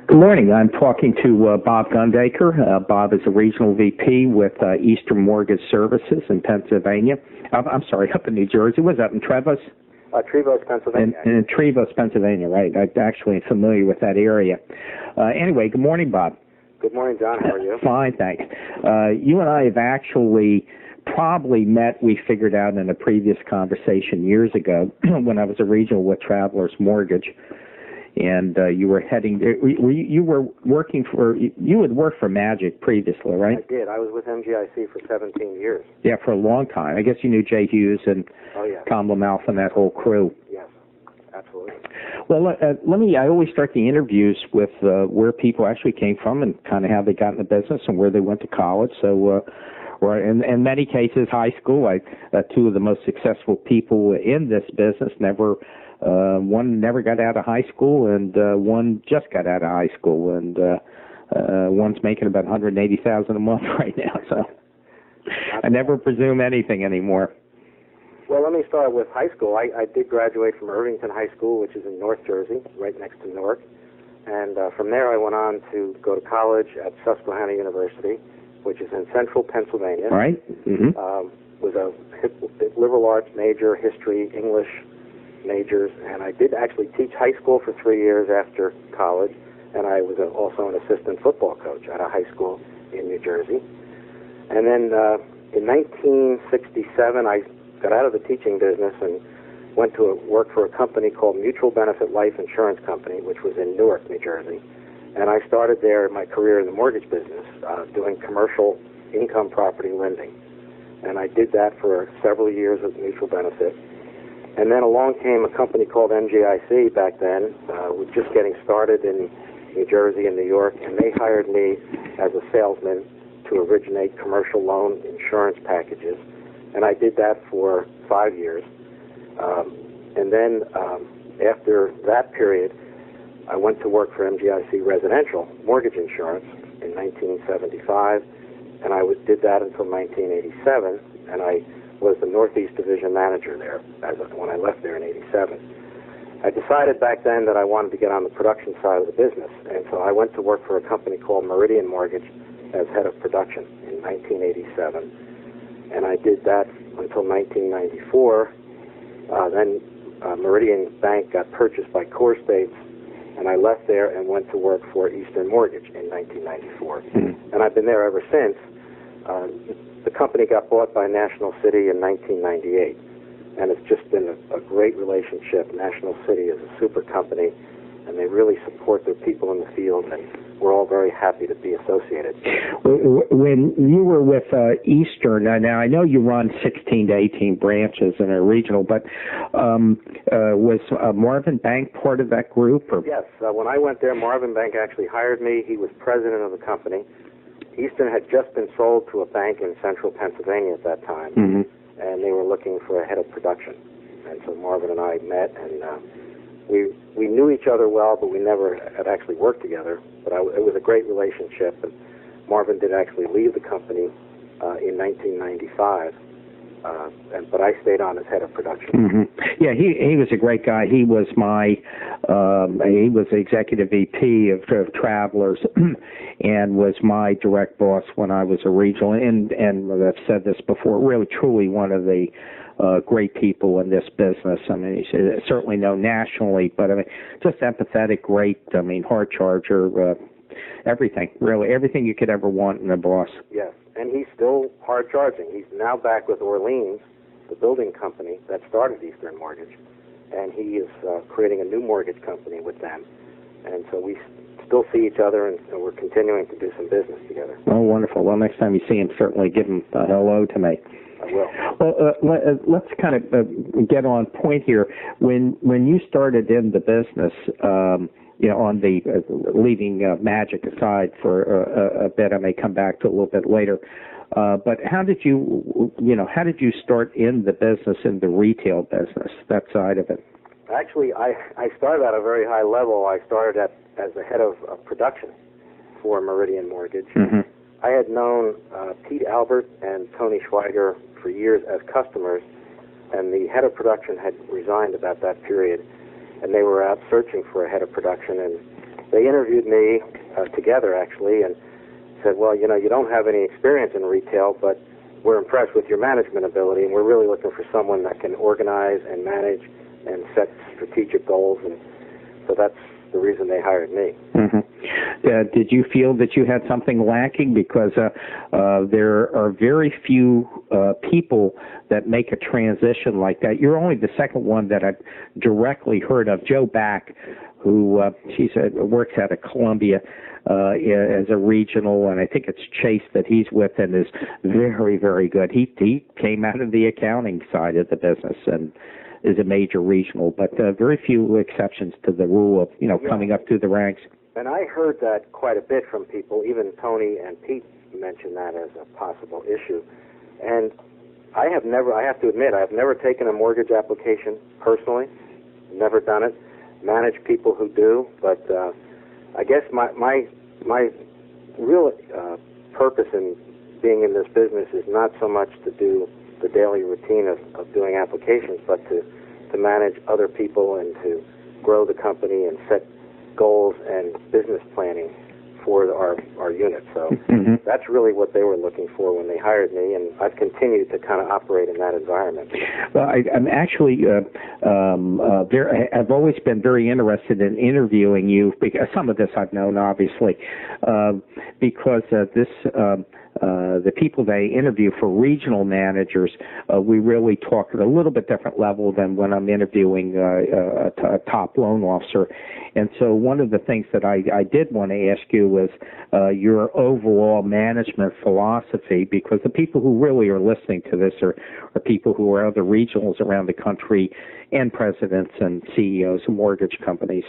Good morning. I'm talking to Bob Gundaker. Bob is a regional VP with Eastern Mortgage Services in Pennsylvania. I'm sorry, up in New Jersey. Was that in Trevose? Trevose, Pennsylvania. In Trevose, Pennsylvania, right. I'm actually familiar with that area. Anyway, good morning, Bob. Good morning, John. How are you? Fine, thanks. You and I have actually probably met, we figured out in a previous conversation years ago when I was a regional with Travelers Mortgage. And you were heading, you were working for, you had worked for Magic previously, right? I did. I was with MGIC for 17 years. Yeah, for a long time. I guess you knew Jay Hughes and Tom Lamalfa and that whole crew. Yes, absolutely. Well, I always start the interviews with where people actually came from and kind of how they got in the business and where they went to college. So, or in many cases, high school. Two of the most successful people in this business one never got out of high school, and one just got out of high school, and one's making about $180,000 a month right now. So I never presume anything anymore. Well, let me start with high school. I did graduate from Irvington High School, which is in North Jersey, right next to Newark, and from there I went on to go to college at Susquehanna University, which is in central Pennsylvania. Right. Mm-hmm. Was a liberal arts major, history, English majors, and I did actually teach high school for 3 years after college, and I was also an assistant football coach at a high school in New Jersey. And then in 1967, I got out of the teaching business and went to work for a company called Mutual Benefit Life Insurance Company, which was in Newark, New Jersey. And I started there my career in the mortgage business, doing commercial income property lending. And I did that for several years with Mutual Benefit. And then along came a company called MGIC back then, was just getting started in New Jersey and New York, and they hired me as a salesman to originate commercial loan insurance packages. And I did that for 5 years. And then after that period, I went to work for MGIC Residential Mortgage Insurance in 1975, and I did that until 1987, and I was the Northeast Division Manager there when I left there in 87. I decided back then that I wanted to get on the production side of the business, and so I went to work for a company called Meridian Mortgage as head of production in 1987, and I did that until 1994. Then Meridian Bank got purchased by Core States, and I left there and went to work for Eastern Mortgage in 1994. And I've been there ever since. The company got bought by National City in 1998, and it's just been a great relationship. National City is a super company, and they really support their people in the field, and we're all very happy to be associated. When you were with Eastern, now I know you run 16 to 18 branches in a regional, but was Marvin Bank part of that group? Or? Yes. When I went there, Marvin Bank actually hired me. He was president of the company. Eastern had just been sold to a bank in central Pennsylvania at that time, and they were looking for a head of production. And so Marvin and I met, and we knew each other well, but we never had actually worked together. But it was a great relationship, and Marvin did actually leave the company in 1995. But I stayed on as head of production. Yeah, he was a great guy. He was he was the executive VP of Travelers and was my direct boss when I was a regional. And I've said this before, really truly one of the great people in this business. I mean, he's certainly known nationally, but I mean, just empathetic, great, hard charger, everything, really, everything you could ever want in a boss. Yes. And he's still hard charging. He's now back with Orleans, the building company that started Eastern Mortgage, and he is creating a new mortgage company with them. And so we still see each other, and we're continuing to do some business together. Oh, wonderful. Well, next time you see him, certainly give him a hello to me. I will. Well, let's kind of get on point here. When you started in the business, on the leaving Magic aside for a bit, I may come back to a little bit later. But how did you start in the business, in the retail business, that side of it? Actually, I started at a very high level. I started as the head of production for Meridian Mortgage. I had known Pete Albert and Tony Schweiger for years as customers, and the head of production had resigned about that period, and they were out searching for a head of production, and they interviewed me together, actually, and said, well, you know, you don't have any experience in retail, but we're impressed with your management ability, and we're really looking for someone that can organize and manage and set strategic goals, and so that's the reason they hired me. Mm-hmm. Did you feel that you had something lacking? Because there are very few people that make a transition like that. You're only the second one that I've directly heard of. Joe Back, who works out of Columbia as a regional, and I think it's Chase that he's with, and is very, very good. He came out of the accounting side of the business and is a major regional, but very few exceptions to the rule of, you know, coming up through the ranks. And I heard that quite a bit from people. Even Tony and Pete mentioned that as a possible issue. And I have to admit, I have never taken a mortgage application personally, never done it. Manage people who do, but I guess my real purpose in being in this business is not so much to do the daily routine of doing applications, but to manage other people and to grow the company and set goals and business planning for our unit. So that's really what they were looking for when they hired me, and I've continued to kind of operate in that environment. Well, I'm actually I've always been very interested in interviewing you, because some of this I've known, obviously, because the people that I interview for regional managers, we really talk at a little bit different level than when I'm interviewing a top loan officer. And so one of the things that I did want to ask you was your overall management philosophy, because the people who really are listening to this are people who are other regionals around the country and presidents and CEOs of mortgage companies,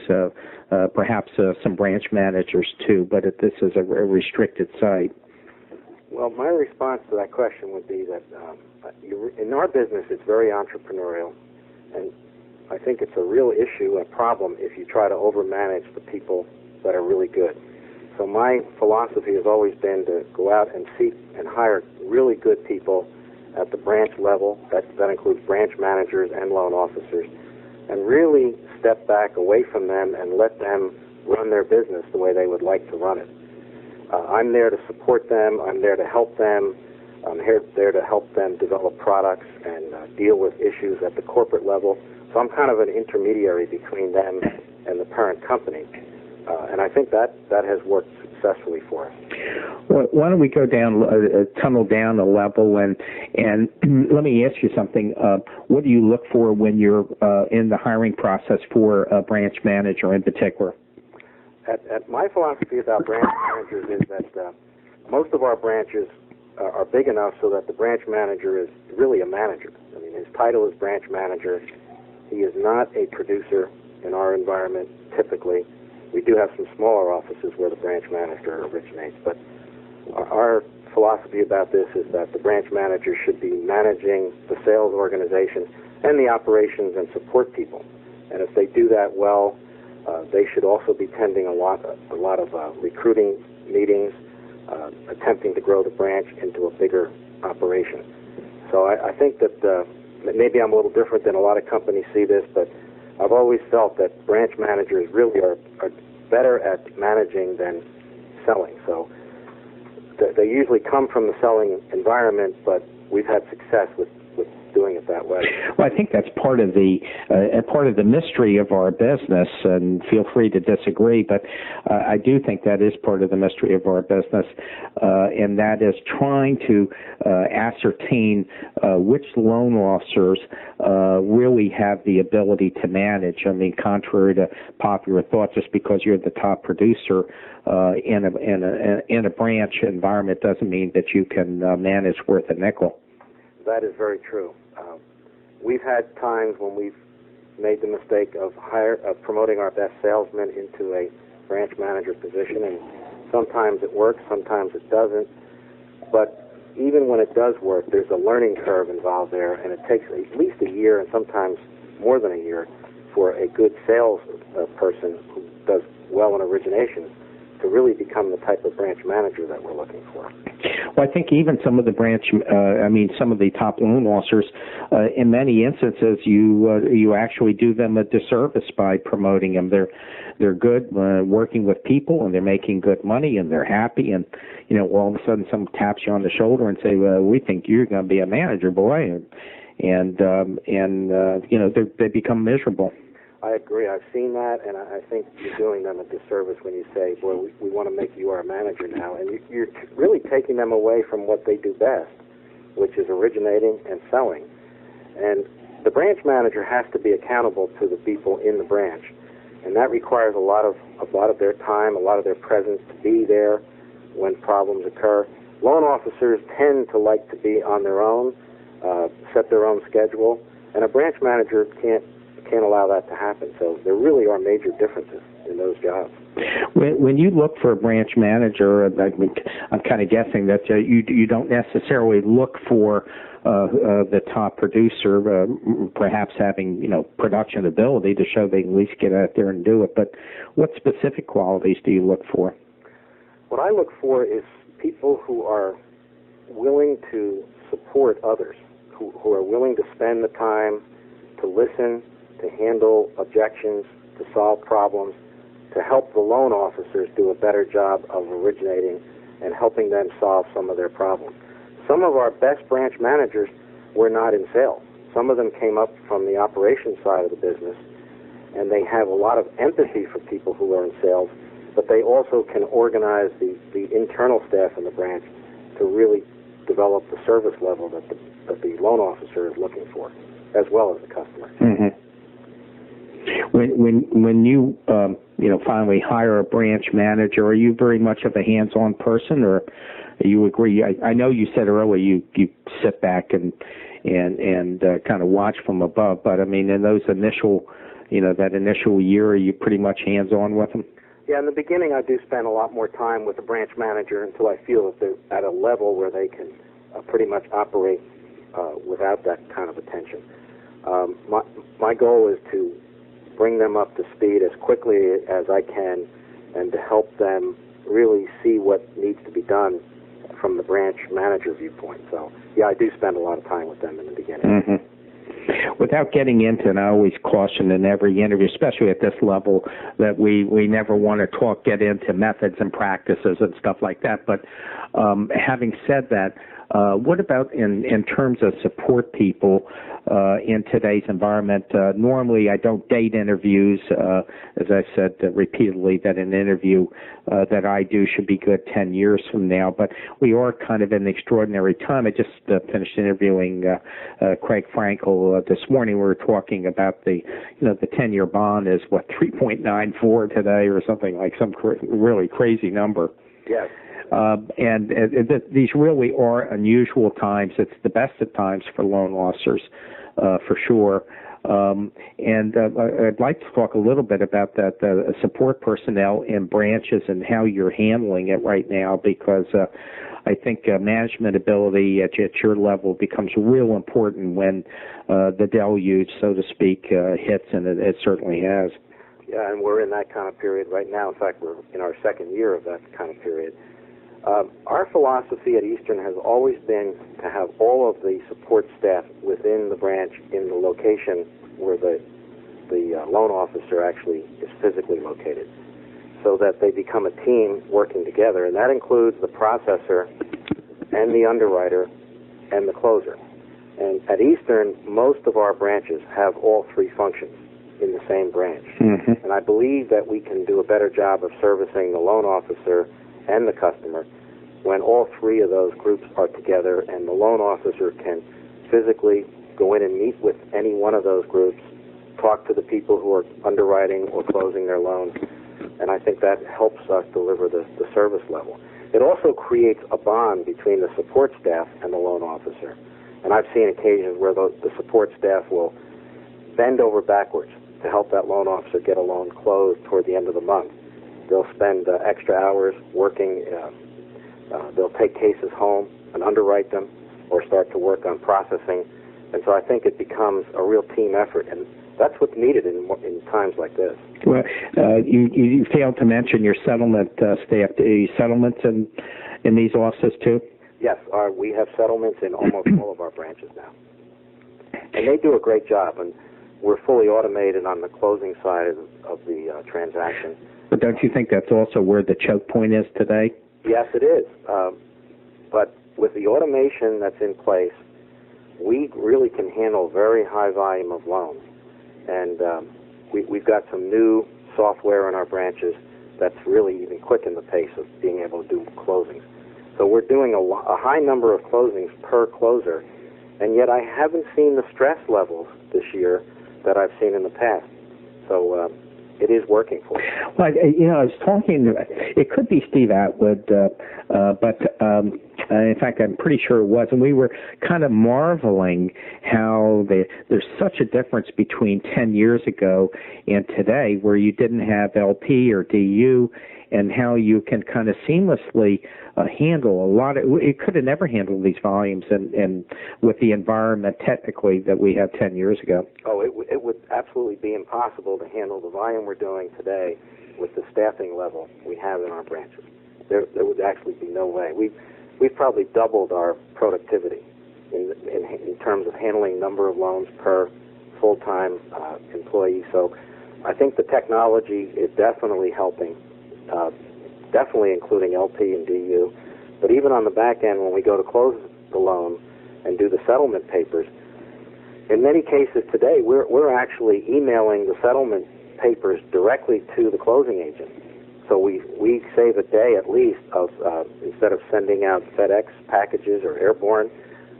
perhaps some branch managers too, but this is a restricted site. Well, my response to that question would be that in our business, it's very entrepreneurial, and I think it's a real issue, a problem, if you try to overmanage the people that are really good. So my philosophy has always been to go out and seek and hire really good people at the branch level. That includes branch managers and loan officers, and really step back away from them and let them run their business the way they would like to run it. I'm there to support them. I'm there to help them. I'm there to help them develop products and deal with issues at the corporate level. So I'm kind of an intermediary between them and the parent company. And I think that has worked successfully for us. Well, why don't we go down, tunnel down a level, and let me ask you something. What do you look for when you're in the hiring process for a branch manager in particular? My philosophy about branch managers is that most of our branches are big enough so that the branch manager is really a manager. I mean, his title is branch manager. He is not a producer in our environment, typically. We do have some smaller offices where the branch manager originates, but our philosophy about this is that the branch manager should be managing the sales organization and the operations and support people. And if they do that well, they should also be tending a lot of recruiting meetings, attempting to grow the branch into a bigger operation. So I think that maybe I'm a little different than a lot of companies see this, but I've always felt that branch managers really are better at managing than selling. So they usually come from the selling environment, but we've had success with doing it that way. Well, I think that's part of the mystery of our business, and feel free to disagree, but I do think that is part of the mystery of our business, and that is trying to ascertain which loan officers really have the ability to manage. I mean, contrary to popular thought, just because you're the top producer in a branch environment doesn't mean that you can manage worth a nickel. That is very true. We've had times when we've made the mistake of promoting our best salesman into a branch manager position, and sometimes it works, sometimes it doesn't. But even when it does work, there's a learning curve involved there, and it takes at least a year, and sometimes more than a year, for a good sales person who does well in origination to really become the type of branch manager that we're looking for. Well, I think even some of the some of the top loan officers, in many instances, you actually do them a disservice by promoting them. They're good working with people, and they're making good money, and they're happy, and all of a sudden someone taps you on the shoulder and say, "Well, we think you're going to be a manager, boy," and they become miserable. I agree. I've seen that, and I think you're doing them a disservice when you say, boy, we want to make you our manager now. And you're really taking them away from what they do best, which is originating and selling. And the branch manager has to be accountable to the people in the branch. And that requires a lot of their time, a lot of their presence to be there when problems occur. Loan officers tend to like to be on their own, set their own schedule, and a branch manager can't allow that to happen. So there really are major differences in those jobs. When you look for a branch manager, I'm kind of guessing that you don't necessarily look for the top producer, perhaps having production ability to show they can at least get out there and do it. But what specific qualities do you look for? What I look for is people who are willing to support others, who are willing to spend the time to listen, to handle objections, to solve problems, to help the loan officers do a better job of originating and helping them solve some of their problems. Some of our best branch managers were not in sales. Some of them came up from the operations side of the business, and they have a lot of empathy for people who are in sales, but they also can organize the internal staff in the branch to really develop the service level that the loan officer is looking for, as well as the customer. Mm-hmm. When you finally hire a branch manager, are you very much of a hands-on person, or you agree? I know you said earlier you sit back and kind of watch from above, but I mean, in those initial year, are you pretty much hands-on with them? Yeah, in the beginning, I do spend a lot more time with the branch manager until I feel that they're at a level where they can pretty much operate without that kind of attention. My goal is to bring them up to speed as quickly as I can and to help them really see what needs to be done from the branch manager viewpoint. So, yeah, I do spend a lot of time with them in the beginning. Mm-hmm. Without getting into, and I always caution in every interview, especially at this level, that we never want to get into methods and practices and stuff like that. But having said that, what about in terms of support people in today's environment? Normally, I don't date interviews. As I've said repeatedly, that an interview that I do should be good 10 years from now. But we are kind of in an extraordinary time. I just finished interviewing Craig Frankel this morning. We were talking about the 10-year bond is 3.94 today, or something like some really crazy number. Yes. These really are unusual times. It's the best of times for loan officers, for sure. I'd like to talk a little bit about that support personnel in branches and how you're handling it right now, because I think management ability at your level becomes real important when the deluge, so to speak, hits, and it certainly has. Yeah, and we're in that kind of period right now. In fact, we're in our second year of that kind of period. Our philosophy at Eastern has always been to have all of the support staff within the branch in the location where the loan officer actually is physically located, so that they become a team working together, and that includes the processor and the underwriter and the closer. And at Eastern, most of our branches have all three functions in the same branch. Mm-hmm. And I believe that we can do a better job of servicing the loan officer and the customer when all three of those groups are together, and the loan officer can physically go in and meet with any one of those groups, talk to the people who are underwriting or closing their loans, and I think that helps us deliver the service level. It also creates a bond between the support staff and the loan officer, and I've seen occasions where the support staff will bend over backwards to help that loan officer get a loan closed toward the end of the month. They'll spend extra hours working. They'll take cases home and underwrite them or start to work on processing. And so I think it becomes a real team effort. And that's what's needed in times like this. Well, you failed to mention your settlement staff. Settlements in these offices too? Yes, we have settlements in almost all of our branches now, and they do a great job. And we're fully automated on the closing side of the transaction. But don't you think that's also where the choke point is today? Yes, it is. But with the automation that's in place, we really can handle very high volume of loans. And we've got some new software in our branches that's really even quickened the pace of being able to do closings. So we're doing a high number of closings per closer, and yet I haven't seen the stress levels this year that I've seen in the past. So it is working for us. Well, I was talking, it could be Steve Atwood, but in fact, I'm pretty sure it was, and we were kind of marveling how there's such a difference between 10 years ago and today, where you didn't have LP or DU, and how you can kind of seamlessly handle a lot of, it could have never handled these volumes and with the environment technically that we had 10 years ago. Oh, it would absolutely be impossible to handle the volume we're doing today with the staffing level we have in our branches. There would actually be no way. We've probably doubled our productivity in terms of handling number of loans per full-time employee. So I think the technology is definitely helping. Definitely including LP and DU, but even on the back end when we go to close the loan and do the settlement papers, in many cases today we're actually emailing the settlement papers directly to the closing agent. So we save a day at least of instead of sending out FedEx packages or airborne,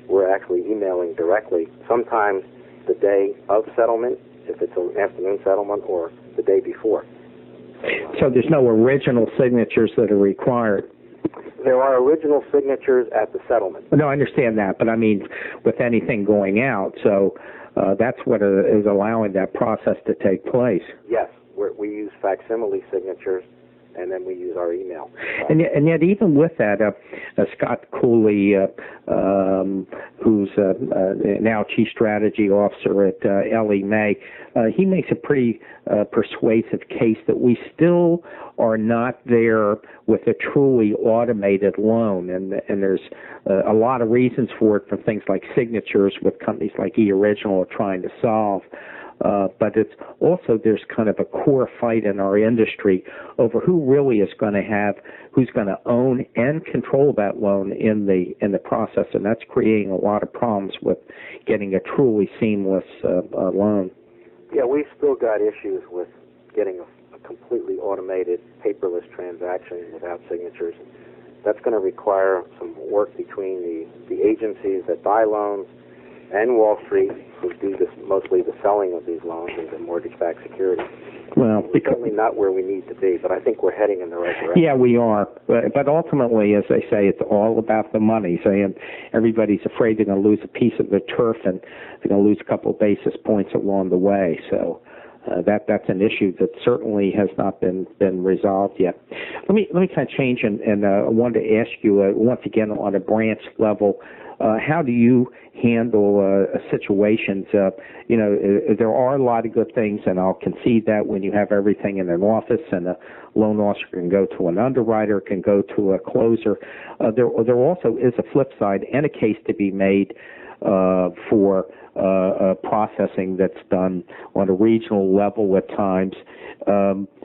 we're actually emailing directly, sometimes the day of settlement if it's an afternoon settlement or the day before. So there's no original signatures that are required? There are original signatures at the settlement. No, I understand that, but I mean with anything going out, so that's what is allowing that process to take place. Yes, we use facsimile signatures, and then we use our email. And yet even with that, Scott Cooley, who's now Chief Strategy Officer at Ellie Mae, he makes a pretty persuasive case that we still are not there with a truly automated loan, and there's a lot of reasons for it, from things like signatures with companies like eOriginal are trying to solve. But it's also, there's kind of a core fight in our industry over who really is going to who's going to own and control that loan in the process, and that's creating a lot of problems with getting a truly seamless loan. Yeah, we've still got issues with getting a completely automated, paperless transaction without signatures. That's going to require some work between the agencies that buy loans and Wall Street, who do mostly the selling of these loans into mortgage-backed securities. Well, we're certainly not where we need to be, but I think we're heading in the right direction. Yeah, we are. But ultimately, as they say, it's all about the money. And everybody's afraid they're going to lose a piece of the turf, and they're going to lose a couple of basis points along the way. So that's an issue that certainly has not been resolved yet. Let me kind of change, and I wanted to ask you once again on a branch level. How do you handle situations? There are a lot of good things, and I'll concede that when you have everything in an office, and a loan officer can go to an underwriter, can go to a closer. There also is a flip side and a case to be made for processing that's done on a regional level at times.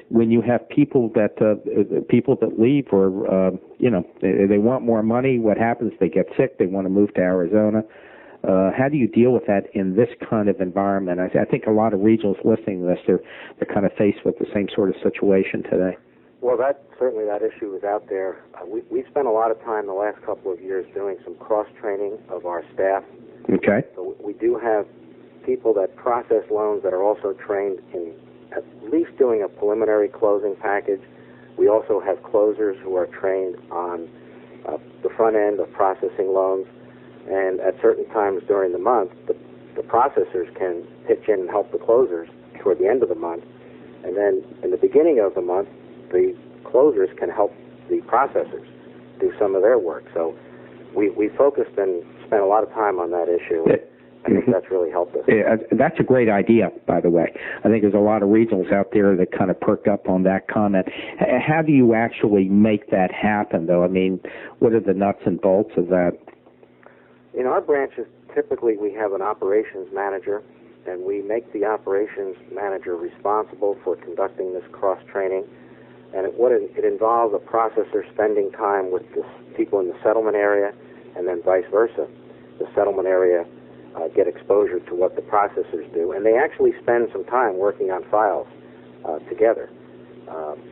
When you have people that leave, or they want more money, what happens? They get sick. They want to move to Arizona. How do you deal with that in this kind of environment? I think a lot of regionals listening to this, they're kind of faced with the same sort of situation today. Well, certainly that issue is out there. We've spent a lot of time the last couple of years doing some cross-training of our staff. Okay. So we do have people that process loans that are also trained in at least doing a preliminary closing package. We also have closers who are trained on the front end of processing loans. And at certain times during the month, the processors can pitch in and help the closers toward the end of the month. And then in the beginning of the month, the closers can help the processors do some of their work. So we focused and spent a lot of time on that issue. I think that's really helped us. Yeah, that's a great idea, by the way. I think there's a lot of regionals out there that kind of perked up on that comment. How do you actually make that happen, though? I mean, what are the nuts and bolts of that? In our branches, typically we have an operations manager, and we make the operations manager responsible for conducting this cross-training. And it involves a processor spending time with the people in the settlement area, and then vice versa. The settlement area get exposure to what the processors do, and they actually spend some time working on files together.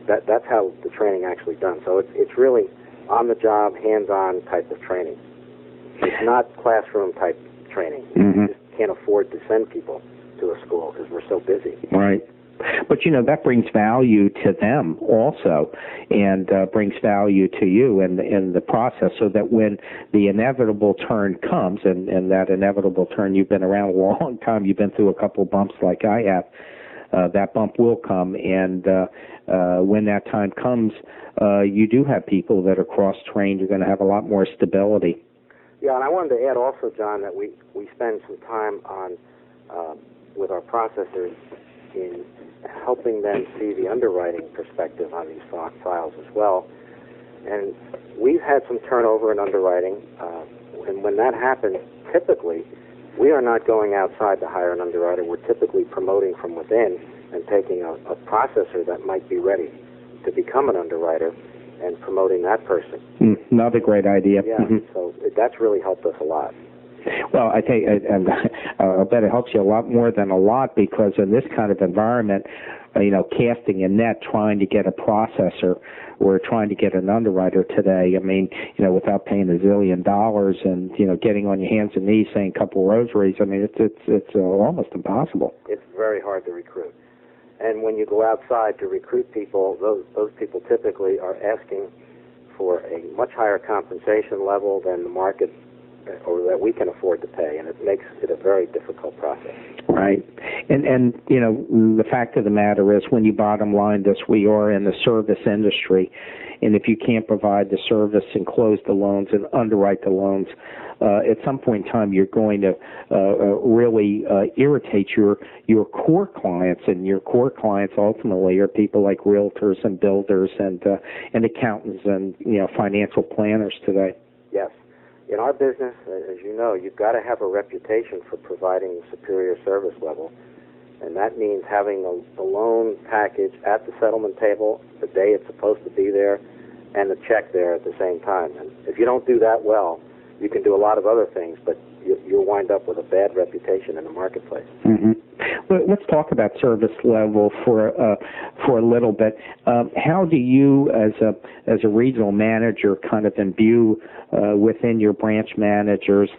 That's how the training actually done. So it's really on-the-job, hands-on type of training. It's not classroom type training. Mm-hmm. We just can't afford to send people to a school because we're so busy. Right. But, you know, that brings value to them also, and brings value to you in the process, so that when the inevitable turn comes, and that inevitable turn, you've been around a long time, you've been through a couple bumps like I have, that bump will come, and when that time comes, you do have people that are cross-trained. You're going to have a lot more stability. Yeah, and I wanted to add also, John, that we spend some time on with our processors in helping them see the underwriting perspective on these files as well. And we've had some turnover in underwriting, and when that happens, typically, we are not going outside to hire an underwriter. We're typically promoting from within and taking a processor that might be ready to become an underwriter and promoting that person. Another great idea. Yeah, so that's really helped us a lot. Well, I think I bet it helps you a lot more than a lot, because in this kind of environment, you know, casting a net, trying to get a processor or trying to get an underwriter today, I mean, you know, without paying $1 zillion and, you know, getting on your hands and knees saying a couple rosaries, I mean, it's almost impossible. It's very hard to recruit. And when you go outside to recruit people, those people typically are asking for a much higher compensation level than the market or that we can afford to pay, and it makes it a very difficult process. Right. And you know, the fact of the matter is, when you bottom line this, we are in the service industry, and if you can't provide the service and close the loans and underwrite the loans, at some point in time you're going to really irritate your core clients, and your core clients ultimately are people like realtors and builders and accountants and, you know, financial planners today. Yes. In our business, as you know, you've got to have a reputation for providing superior service level, and that means having the loan package at the settlement table the day it's supposed to be there, and the check there at the same time. And if you don't do that well, you can do a lot of other things, but you'll wind up with a bad reputation in the marketplace. Mm-hmm. Let's talk about service level for a little bit. How do you, as a regional manager, kind of imbue within your branch managers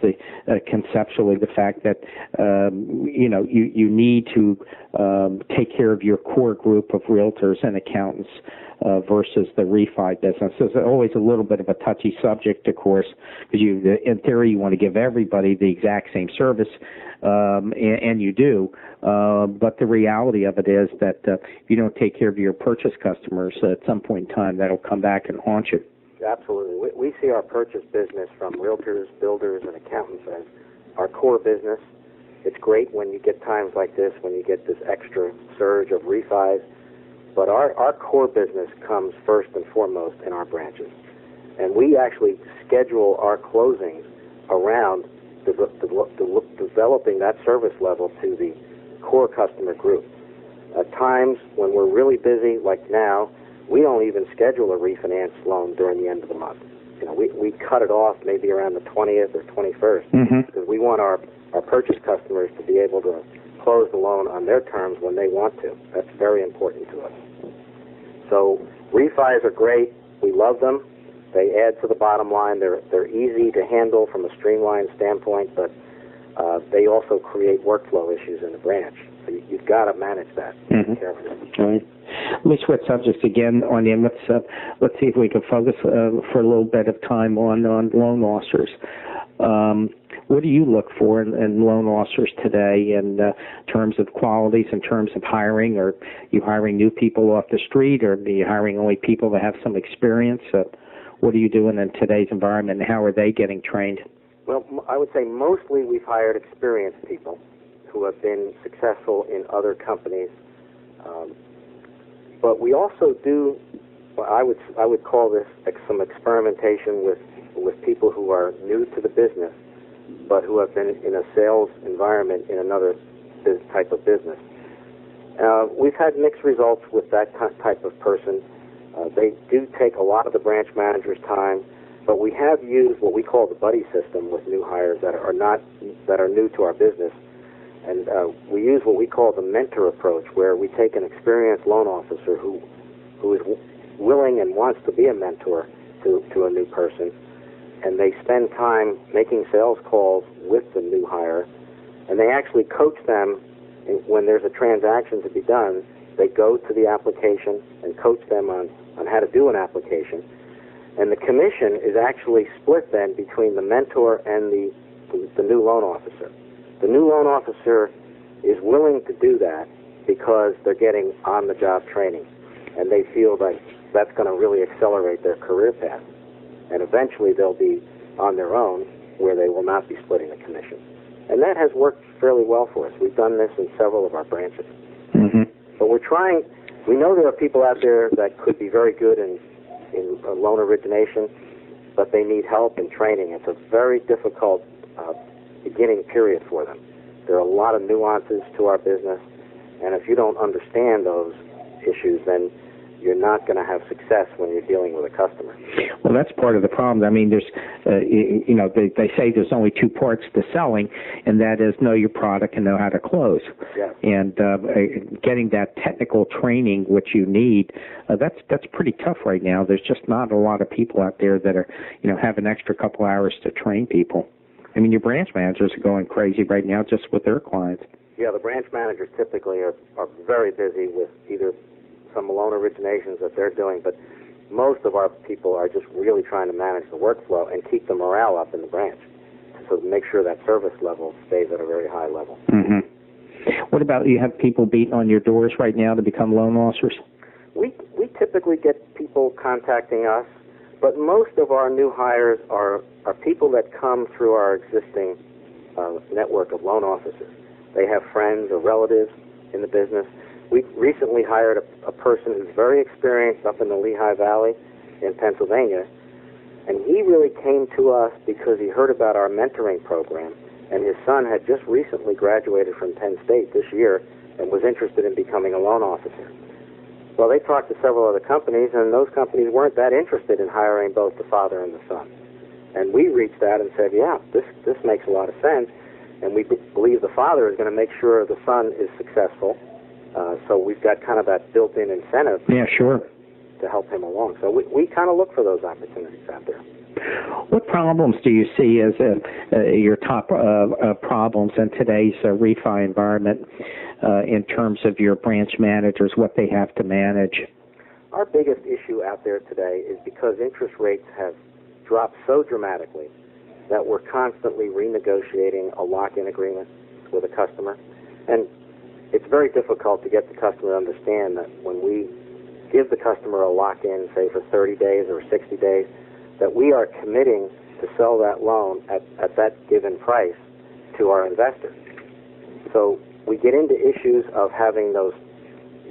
conceptually the fact that you know, you need to take care of your core group of realtors and accountants versus the refi business? It's always a little bit of a touchy subject, of course, because in theory you want to give everybody the exact same service, and you do. But the reality of it is that if you don't take care of your purchase customers, at some point in time that'll come back and haunt you. Absolutely. We see our purchase business from realtors, builders, and accountants as our core business. It's great when you get times like this, when you get this extra surge of refis, but our core business comes first and foremost in our branches. And we actually schedule our closings around developing that service level to the core customer group. At times when we're really busy, like now, we don't even schedule a refinance loan during the end of the month. You know, we cut it off maybe around the 20th or 21st, because we want our purchase customers to be able to close the loan on their terms when they want to. That's very important to us. So refis are great. We love them. They add to the bottom line. They're easy to handle from a streamlined standpoint, but they also create workflow issues in the branch. So you've got to manage that carefully. All right. Let me switch subjects again on you. Let's see if we can focus for a little bit of time on loan officers. What do you look for in loan officers today in terms of qualities, in terms of hiring? Are you hiring new people off the street, or are you hiring only people that have some experience? What are you doing in today's environment, and how are they getting trained? Well, I would say mostly we've hired experienced people who have been successful in other companies. But we also do, well, I would call this some experimentation with people who are new to the business, but who have been in a sales environment in another type of business. We've had mixed results with that type of person. They do take a lot of the branch manager's time, but we have used what we call the buddy system with new hires that are new to our business. And we use what we call the mentor approach, where we take an experienced loan officer who is willing and wants to be a mentor to a new person, and they spend time making sales calls with the new hire, and they actually coach them when there's a transaction to be done. They go to the application and coach them on how to do an application. And the commission is actually split then between the mentor and the new loan officer. The new loan officer is willing to do that because they're getting on-the-job training, and they feel like that's going to really accelerate their career path. And eventually they'll be on their own, where they will not be splitting the commission. And that has worked fairly well for us. We've done this in several of our branches. Mm-hmm. But we know there are people out there that could be very good in loan origination, but they need help and training. It's a very difficult beginning period for them. There are a lot of nuances to our business, and if you don't understand those issues, then you're not going to have success when you're dealing with a customer. Well, that's part of the problem. I mean, there's, they say there's only two parts to selling, and that is know your product and know how to close. Yes. And getting that technical training, which you need, that's pretty tough right now. There's just not a lot of people out there that are, have an extra couple hours to train people. I mean, your branch managers are going crazy right now just with their clients. Yeah, the branch managers typically are very busy with either some loan originations that they're doing, but most of our people are just really trying to manage the workflow and keep the morale up in the branch, so make sure that service level stays at a very high level. Mm-hmm. What about, you have people beating on your doors right now to become loan officers? We typically get people contacting us, but most of our new hires are people that come through our existing network of loan officers. They have friends or relatives in the business. We recently hired a person who's very experienced up in the Lehigh Valley in Pennsylvania, and he really came to us because he heard about our mentoring program, and his son had just recently graduated from Penn State this year and was interested in becoming a loan officer. Well, they talked to several other companies, and those companies weren't that interested in hiring both the father and the son. And we reached out and said, yeah, this makes a lot of sense, and we believe the father is going to make sure the son is successful. So we've got kind of that built-in incentive. Yeah, sure. To help him along. So we kind of look for those opportunities out there. What problems do you see as your top problems in today's refi environment in terms of your branch managers, what they have to manage? Our biggest issue out there today is because interest rates have dropped so dramatically that we're constantly renegotiating a lock-in agreement with a customer. And it's very difficult to get the customer to understand that when we give the customer a lock-in, say for 30 days or 60 days, that we are committing to sell that loan at that given price to our investor. So we get into issues of having those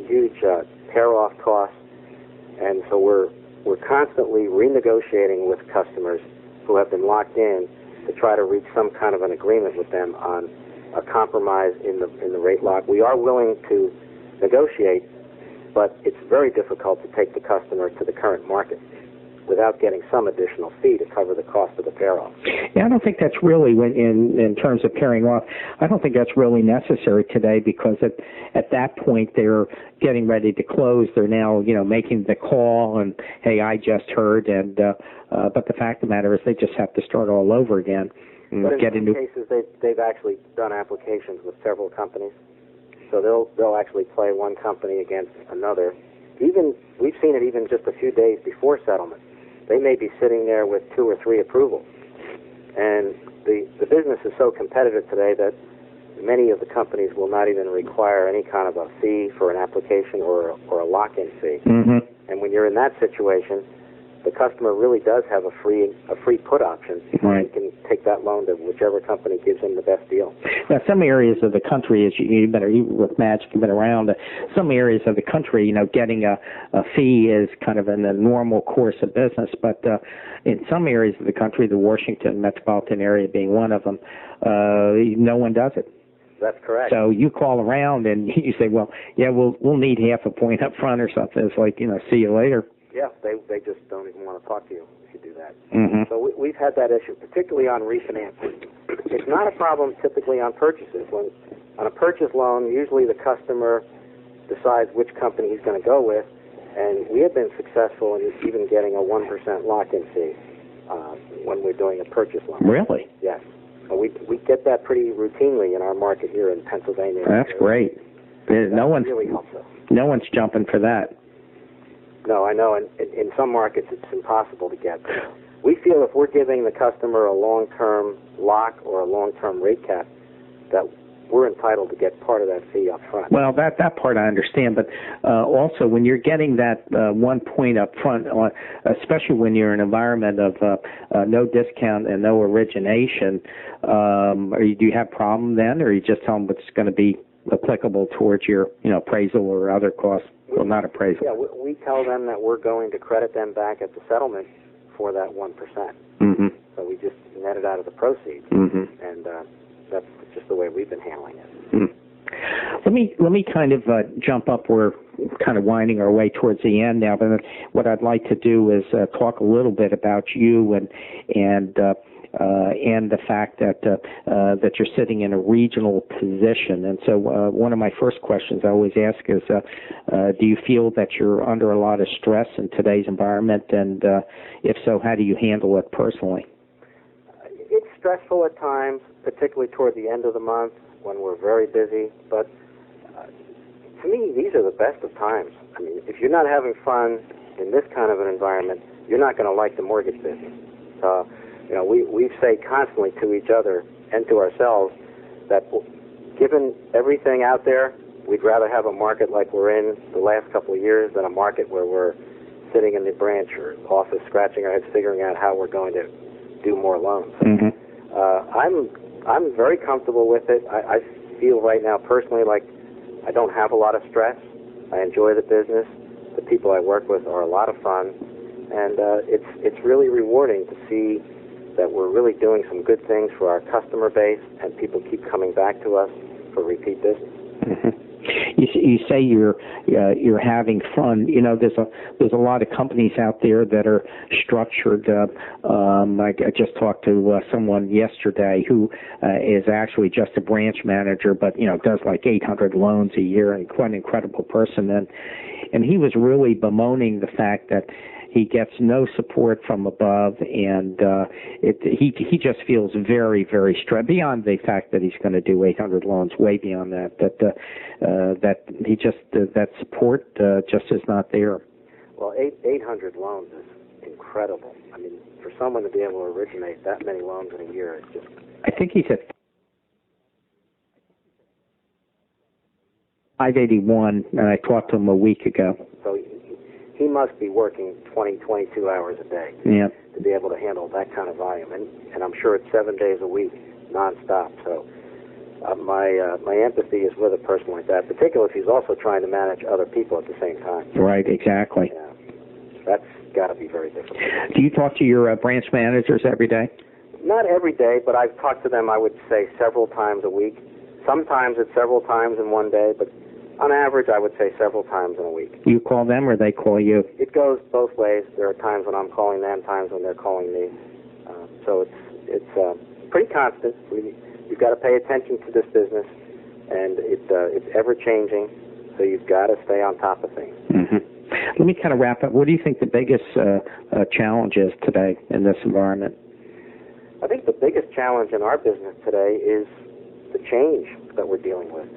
huge pair-off costs, and so we're constantly renegotiating with customers who have been locked in to try to reach some kind of an agreement with them on a compromise in the rate lock. We are willing to negotiate, but it's very difficult to take the customer to the current market without getting some additional fee to cover the cost of the pair-off. Yeah, I don't think that's really, in terms of pairing off, I don't think that's really necessary today, because at that point they're getting ready to close. They're now, making the call and, hey, I just heard, and but the fact of the matter is they just have to start all over again. But in some cases, they've actually done applications with several companies, so they'll actually play one company against another. Even we've seen it even just a few days before settlement. They may be sitting there with 2 or 3 approvals, and the business is so competitive today that many of the companies will not even require any kind of a fee for an application or a lock-in fee. Mm-hmm. And when you're in that situation, the customer really does have a free put option. Right. He can take that loan to whichever company gives him the best deal. Now, some areas of the country, as you with Magic, you've been around, some areas of the country, getting a fee is kind of in the normal course of business. But in some areas of the country, the Washington metropolitan area being one of them, no one does it. That's correct. So you call around and you say, well, yeah, we'll need half a point up front or something. It's like, see you later. Yeah, they just don't even want to talk to you if you do that. Mm-hmm. So we've had that issue, particularly on refinancing. It's not a problem typically on purchases. When on a purchase loan, usually the customer decides which company he's going to go with, and we have been successful in even getting a 1% lock-in fee when we're doing a purchase loan. Really? Yes. So we get that pretty routinely in our market here in Pennsylvania. That's great. No one's really helps us. No one's jumping for that. No, I know. And in some markets, it's impossible to get. We feel if we're giving the customer a long-term lock or a long-term rate cap, that we're entitled to get part of that fee up front. Well, that part I understand, but also when you're getting that 1 point up front, especially when you're in an environment of no discount and no origination, do you have a problem then, or you just tell them what's going to be applicable towards your appraisal or other costs? Well, not appraisal. Yeah, we tell them that we're going to credit them back at the settlement for that 1%. Mm-hmm. So we just net it out of the proceeds, mm-hmm. and that's just the way we've been handling it. Mm. Let me kind of jump up. We're kind of winding our way towards the end now, but what I'd like to do is talk a little bit about you and the fact that you're sitting in a regional position. And so one of my first questions I always ask is, do you feel that you're under a lot of stress in today's environment? And if so, how do you handle it personally? It's stressful at times, particularly toward the end of the month when we're very busy. But to me, these are the best of times. I mean, if you're not having fun in this kind of an environment, you're not going to like the mortgage business. We say constantly to each other and to ourselves that given everything out there, we'd rather have a market like we're in the last couple of years than a market where we're sitting in the branch or office scratching our heads figuring out how we're going to do more loans. Mm-hmm. I'm very comfortable with it. I feel right now personally like I don't have a lot of stress. I enjoy the business. The people I work with are a lot of fun, and it's really rewarding to see that we're really doing some good things for our customer base, and people keep coming back to us for repeat business. Mm-hmm. You say you're having fun. There's a lot of companies out there that are structured. I just talked to someone yesterday who is actually just a branch manager, but does like 800 loans a year, and quite an incredible person. And he was really bemoaning the fact that he gets no support from above, and he just feels very, very stressed, beyond the fact that he's going to do 800 loans, way beyond that, that he just, that support just is not there. Well, 800 loans is incredible. I mean, for someone to be able to originate that many loans in a year is just... I think he said 581, and I talked to him a week ago. So he must be working 20, 22 hours a day to be able to handle that kind of volume. And I'm sure it's 7 days a week, nonstop. So my empathy is with a person like that, particularly if he's also trying to manage other people at the same time. Right, exactly. Yeah, that's got to be very difficult. Do you talk to your branch managers every day? Not every day, but I've talked to them, I would say, several times a week. Sometimes it's several times in one day, but on average, I would say several times in a week. You call them or they call you? It goes both ways. There are times when I'm calling them, times when they're calling me. So it's pretty constant. You've got to pay attention to this business, and it's ever-changing, so you've got to stay on top of things. Mm-hmm. Let me kind of wrap up. What do you think the biggest challenge is today in this environment? I think the biggest challenge in our business today is the change that we're dealing with.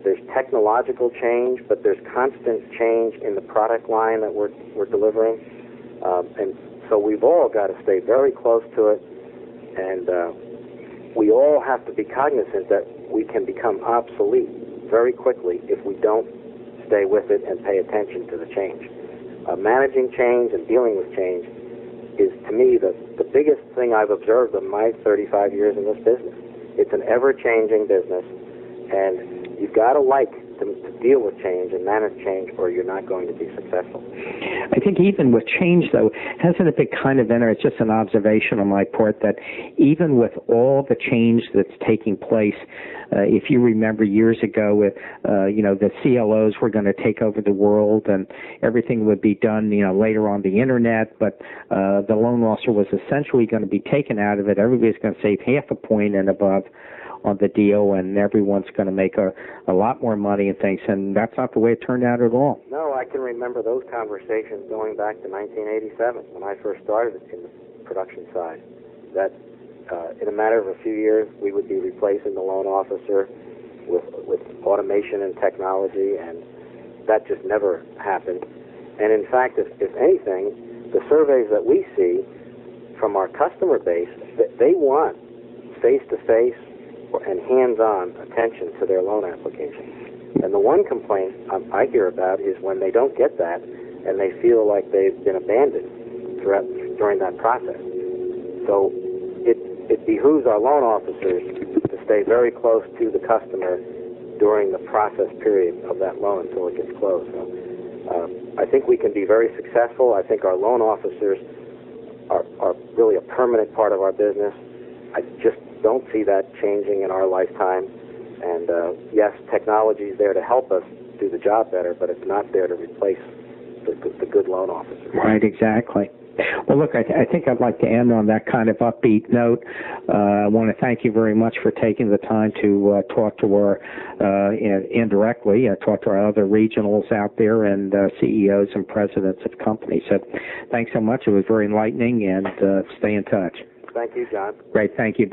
There's technological change, but there's constant change in the product line that we're delivering. And so we've all got to stay very close to it, and we all have to be cognizant that we can become obsolete very quickly if we don't stay with it and pay attention to the change. managing change and dealing with change is, to me, the biggest thing I've observed in my 35 years in this business. It's an ever-changing business, and you've got to like to deal with change and manage change, or you're not going to be successful. I think even with change, though, hasn't it been kind of it's just an observation on my part that even with all the change that's taking place, if you remember years ago, the CLOs were going to take over the world and everything would be done, later on the internet, but the loan officer was essentially going to be taken out of it. Everybody's going to save half a point and above on the deal, and everyone's going to make a lot more money and things, and that's not the way it turned out at all. No, I can remember those conversations going back to 1987 when I first started in the production side, that in a matter of a few years we would be replacing the loan officer with automation and technology, and that just never happened. And in fact, if anything, the surveys that we see from our customer base, they want face-to-face and hands-on attention to their loan application. And the one complaint I hear about is when they don't get that and they feel like they've been abandoned during that process. So it behooves our loan officers to stay very close to the customer during the process period of that loan until it gets closed. So I think we can be very successful. I think our loan officers are really a permanent part of our business. I just don't see that changing in our lifetime. And yes, technology is there to help us do the job better, but it's not there to replace the good loan officer. Right, exactly. Well, look, I think I'd like to end on that kind of upbeat note. I want to thank you very much for taking the time to talk to our, indirectly, talk to our other regionals out there and CEOs and presidents of companies. So thanks so much. It was very enlightening, and stay in touch. Thank you, John. Great. Thank you, Bob.